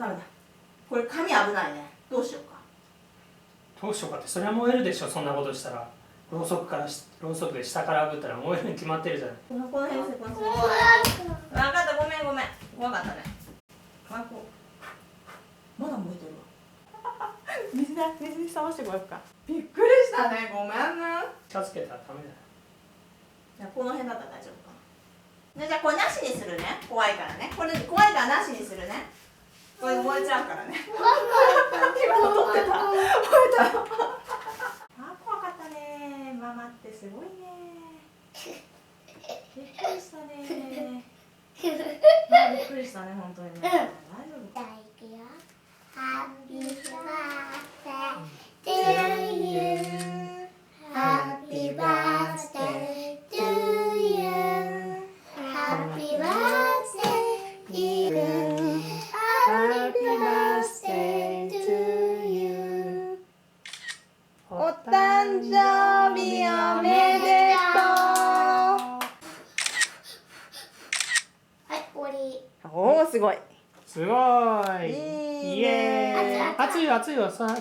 ダメだ。これ紙危ないね。どうしようか。どうしようかって、それは燃えるでしょ。そんなことしたらろうそくで下から炙ったら燃えるに決まってるじゃない。この辺です。分かった、ごめん。怖かったね。まだ燃えてるわ。水にさましてこようか。びっくりしたね。ごめんね。近づけたらダメだよ。じゃあこの辺だったら大丈夫かな。じゃあこれなしにするね。怖いからね。これ怖いからなしにするね。これ燃えちゃうからね。今の撮ってた。燃えた。あ、怖かったね。ママってすごいね。びっくりしたね。びっくりしたね、本当にね。大丈夫。じゃあいくよ。Happy birthday to you. Happy birthday to you. Happy birthday, dear. Happy birthday to you. お誕生日おめでとう。はい、終わり。おお、すごい。すごい。イエーイ。熱いよ。さあ。